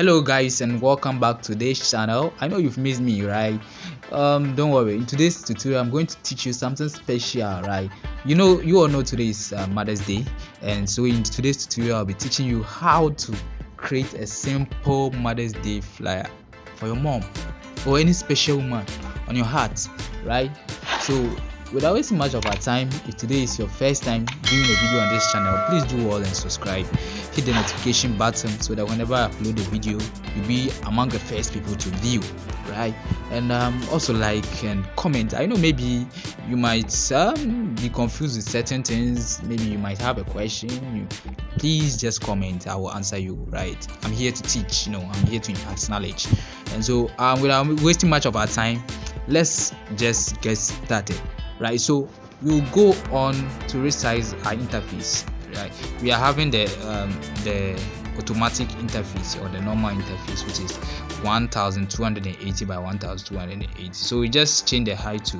Hello guys, and welcome back to this channel. I know you've missed me, right? Don't worry. In today's tutorial I'm going to teach you something special, right? You all know today is Mother's Day, and so in today's tutorial I'll be teaching you how to create a simple Mother's Day flyer for your mom or any special woman on your heart, right? So without wasting much of our time, if today is your first time viewing a video on this channel, please do all and subscribe. Hit the notification button so that whenever I upload a video, you'll be among the first people to view, right? And also like and comment. I know maybe you might be confused with certain things. Maybe you might have a question. Please just comment. I will answer you, right? I'm here to teach. I'm here to impart knowledge. And so without wasting much of our time, let's just get started, right? So we'll go on to resize our interface, right? We are having the automatic interface or the normal interface, which is 1280 by 1280. So we just change the height to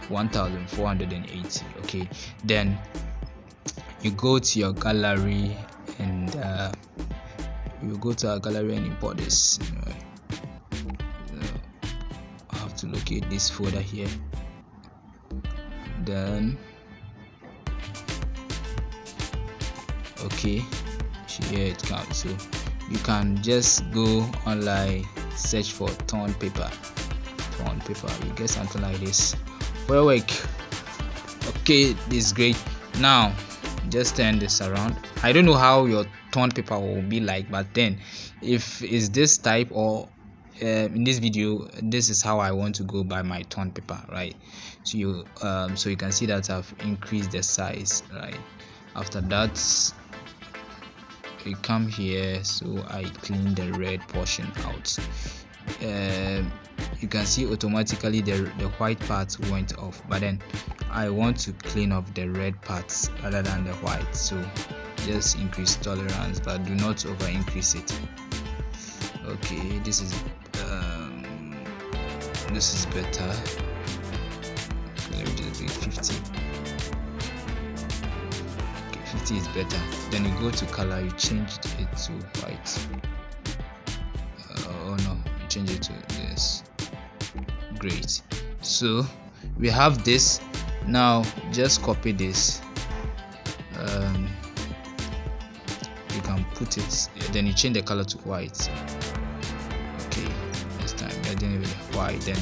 1480. Okay, then you go to your gallery and you go to our gallery and import this. I have to locate this folder here. Then okay, here it comes. So you can just go online, search for torn paper, you get something like this for your work. Okay, this is great. Now just turn this around. I don't know how your torn paper will be like, but then if it's this type, or in this video, this is how I want to go by my torn paper, right? So you can see that I've increased the size, right? After that, we come here, so I clean the red portion out. You can see automatically the white part went off, but then I want to clean off the red parts rather than the white, so just increase tolerance, but do not over increase it. Okay, this is better. Let me just do 50. Okay, 50 is better. Then you go to color, you change it to white. Oh no, you change it to this. Great. So we have this. Now just copy this. You can put it, then you change the color to white. Okay, this time we are dealing with white. Then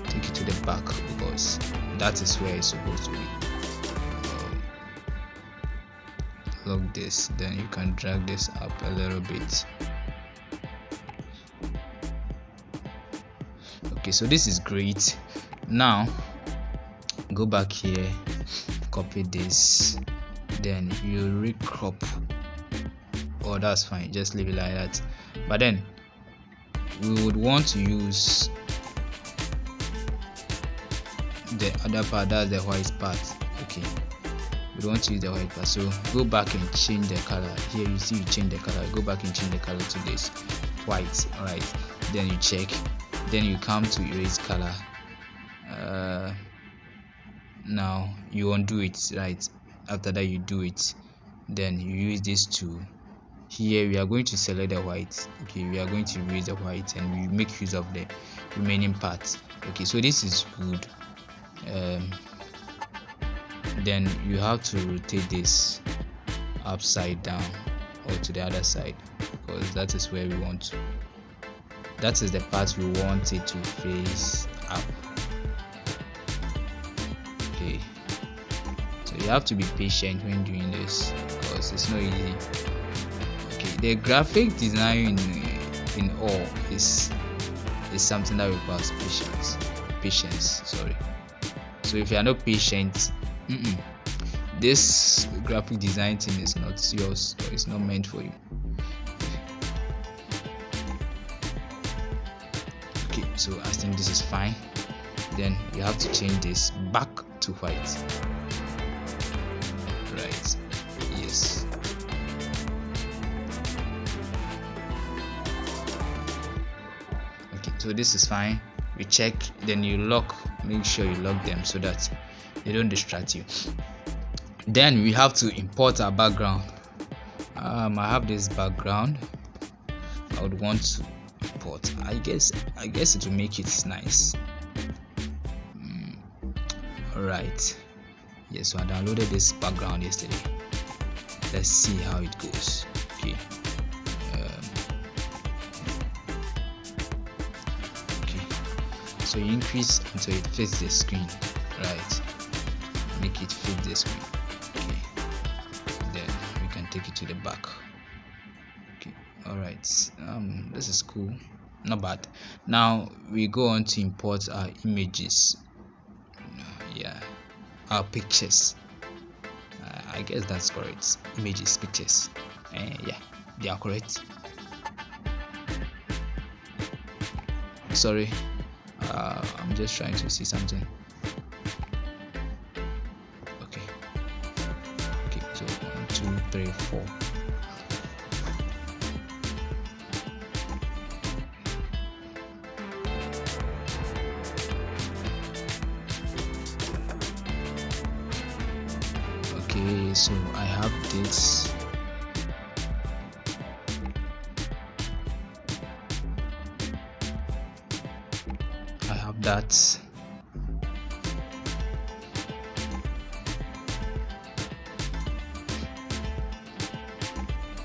take it to the back because that is where it's supposed to be. Lock this, then you can drag this up a little bit. Okay, so this is great. Now go back here, copy this, then you recrop. Oh, that's fine, just leave it like that. But then we would want to use the other part, that's the white part. Okay, we don't want to use the white part, so go back and change the color. Here you see you change the color, go back and change the color to this white. All right, then you check, then you come to erase color. Now you undo it, right? After that you do it, then you use this tool. Here we are going to select the white. Okay, we are going to erase the white and we make use of the remaining parts. Okay, so this is good. Then you have to rotate this upside down or to the other side, because that is where we want to, that is the part we want it to face up. Okay, so you have to be patient when doing this because it's not easy. Okay, the graphic design in all is something that requires patience. Sorry. So if you are not patient, this graphic design thing is not yours, or it's not meant for you. Okay, so I think this is fine. Then you have to change this back to white. Right? Yes. Okay, so this is fine. We check, then you lock. Make sure you lock them so that they don't distract you. Then we have to import our background. I have this background. I would want to import. I guess it will make it nice. Alright, yes, so I downloaded this background yesterday. Let's see how it goes. Okay. Okay, so you increase until it fits the screen, right? Make it fit the screen. Okay, then we can take it to the back. Okay, alright, this is cool, not bad. Now we go on to import our images. Yeah, our pictures. I guess that's correct. Images, pictures. Yeah, they are correct. Sorry, I'm just trying to see something. Okay, so 1, 2, 3, 4. Okay, so I have this. I have that.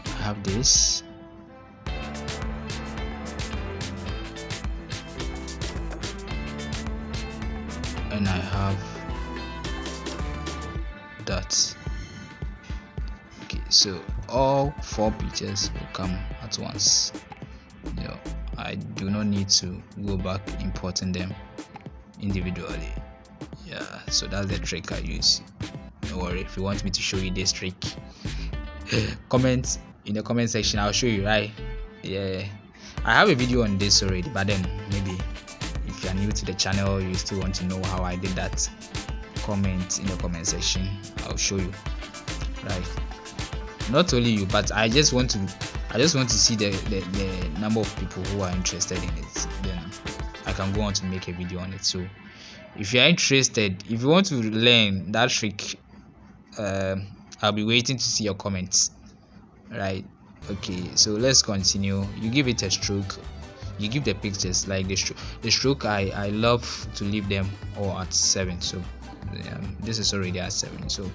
I have this. And I have that. Okay, so all 4 pictures will come at once. I do not need to go back importing them individually. Yeah, so that's the trick I use. Don't worry, if you want me to show you this trick, comment in the comment section, I'll show you, right? Yeah, I have a video on this already, but then maybe if you are new to the channel, you still want to know how I did that, comment in the comment section, I'll show you, right? Not only you, but I just want to see the number of people who are interested in it. Then I can go on to make a video on it. So if you are interested, if you want to learn that trick, I'll be waiting to see your comments, right? Okay, so let's continue. You give it a stroke. You give the pictures like the stroke. I love to leave them all at 7. So this is already at 7, so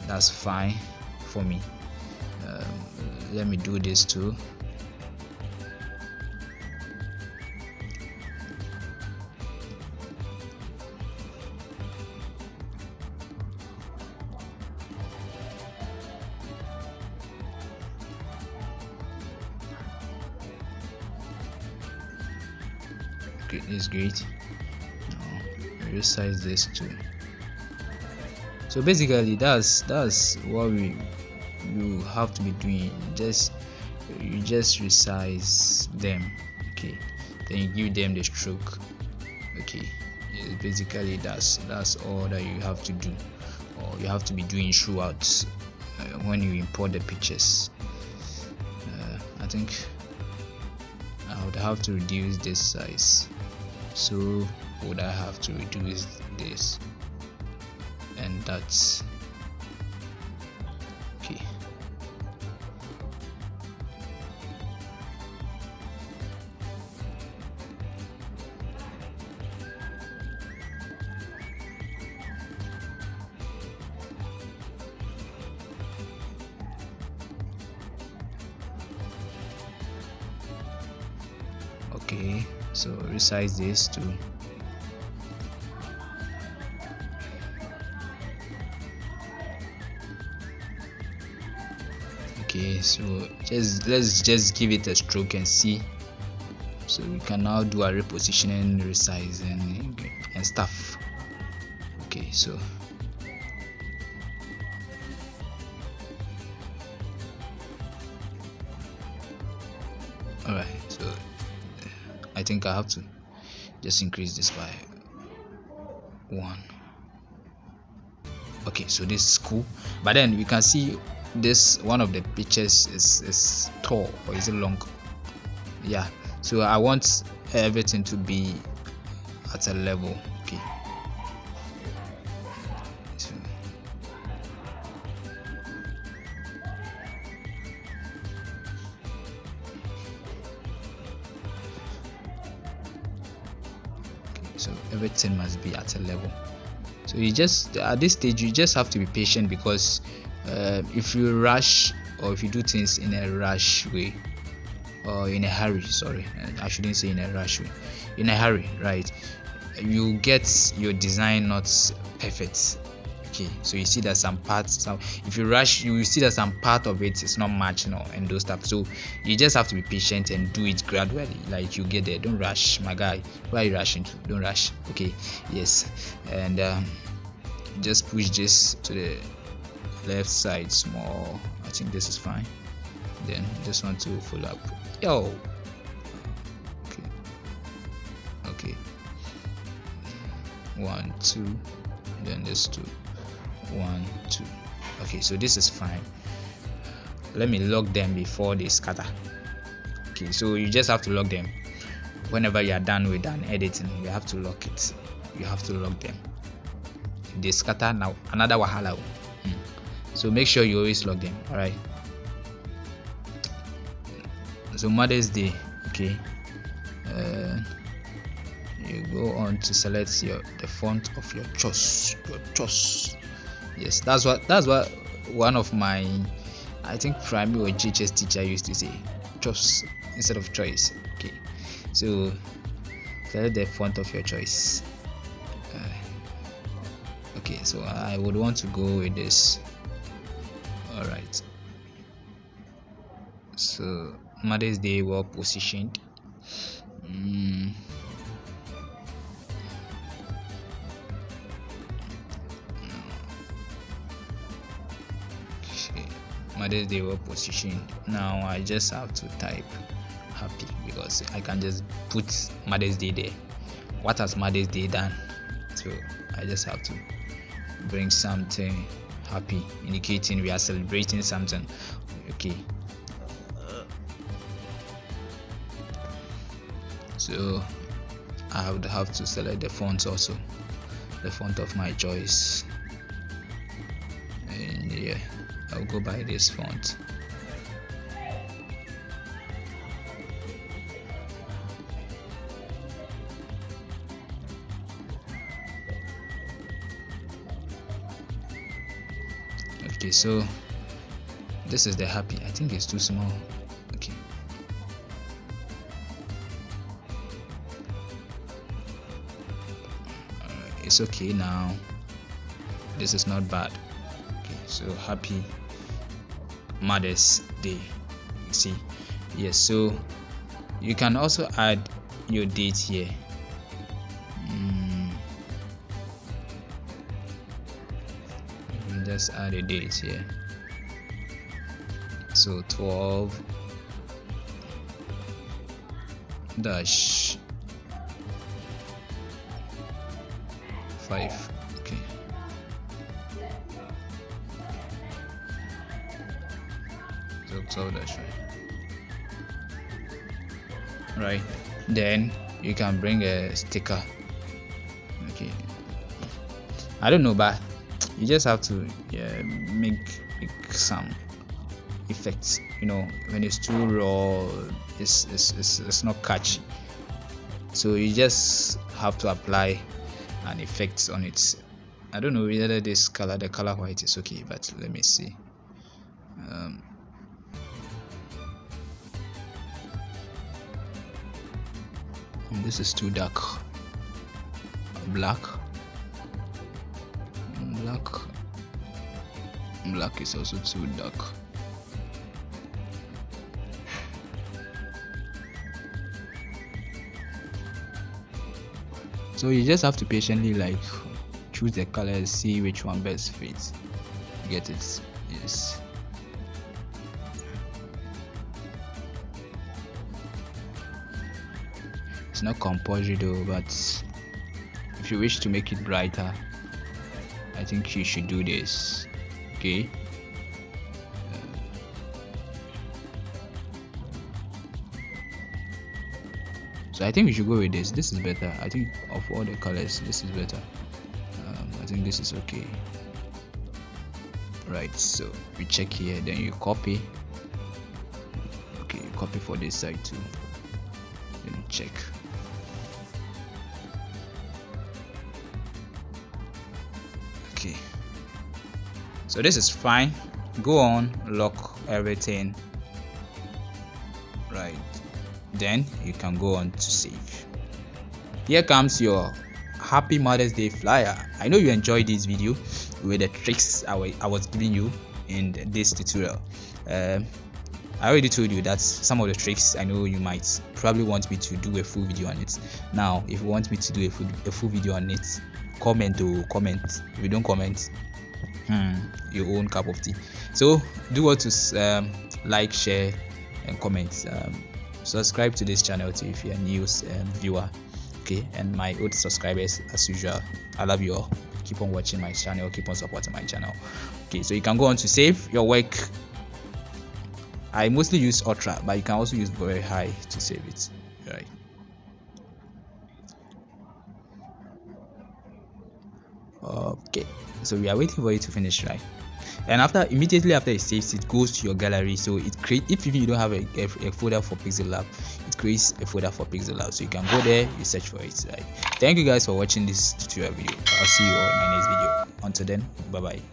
that's fine for me. Let me do this too. Okay, this is great. Now resize this too. So basically that's what you have to be doing. You just resize them. Okay, then you give them the stroke. Okay, basically that's all that you have to do, or you have to be doing throughout when you import the pictures. I think I would have to reduce this size. So would I have to reduce this? And that's okay. Okay, so resize this too. Okay, so let's just give it a stroke and see. So we can now do a repositioning, resizing and stuff. Okay, so alright, so I think I have to just increase this by 1. Okay, so this is cool, but then we can see this one of the pictures is tall, or is it long? Yeah, so I want everything to be at a level. Okay, so So everything must be at a level. So you just, at this stage, you just have to be patient, because if you rush, or if you do things in a rush way, or in a hurry, sorry, I shouldn't say in a rush way, in a hurry, right, you get your design not perfect. Okay, so you see that some parts, if you rush, you will see that some part of it is not matching, and those stuff. So you just have to be patient and do it gradually, like you get there. Don't rush, my guy. Where are you rushing to? Don't rush. Okay, yes. And just push this to the left side small. I think this is fine. Then just want to follow up. Yo, okay, 1 2, then this 2, 1 2. Okay, so this is fine. Let me lock them before they scatter. Okay, so you just have to lock them whenever you are done with an editing. You have to lock it. You have to lock them. If they scatter, now another wahala. So make sure you always lock them. All right. So Mother's Day, okay, you go on to select the font of your choice. Yes, that's what one of my, I think, primary or GHS teacher used to say, choice instead of choice. Okay, so select the font of your choice. Okay, so I would want to go with this. All right, so Mother's Day, well positioned. Okay. Mother's Day, well positioned. Now I just have to type happy, because I can just put Mother's Day there. What has Mother's Day done? So I just have to bring something happy, indicating we are celebrating something. Okay. So I would have to select the font also, the font of my choice, and yeah, I'll go by this font. Okay, so this is the happy. I think it's too small. Okay. It's okay now. This is not bad. Okay, so happy Mother's Day. You see, yes. So you can also add your date here. Just add a date here. So 12 dash 5. Okay. So 12 dash 5. Right. Then you can bring a sticker. Okay. I don't know, but you just have to make some effects. You know, when it's too raw, it's not catchy. So you just have to apply an effect on it. I don't know whether this color, the color white, is okay, but let me see. This is too dark. Black is also too dark. So you just have to patiently choose the colors, see which one best fits. Get it? Yes. It's not compulsory though, but if you wish to make it brighter, I think you should do this. Okay. So I think we should go with this. This is better. I think of all the colors, this is better. I think this is okay. Right. So we check here. Then you copy. Okay, copy for this side too. Then check. So this is fine. Go on, lock everything, right? Then you can go on to save. Here comes your happy Mother's Day flyer. I know you enjoyed this video with the tricks I was giving you in this tutorial. I already told you that some of the tricks, I know you might probably want me to do a full video on it. Now if you want me to do a full video on it, comment. If you don't comment, your own cup of tea. So do what to like, share and comment. Subscribe to this channel too if you're a new viewer. Okay, and my old subscribers, as usual, I love you all. Keep on watching my channel, keep on supporting my channel. Okay, so you can go on to save your work. I mostly use ultra, but you can also use very high to save it, right? Okay, so we are waiting for it to finish, right? And immediately after it saves, it goes to your gallery. So it creates, if you don't have a folder for PIXELLAB, it creates a folder for PIXELLAB. So you can go there, you search for it, right? Thank you guys for watching this tutorial video. I'll see you all in my next video. Until then, bye bye.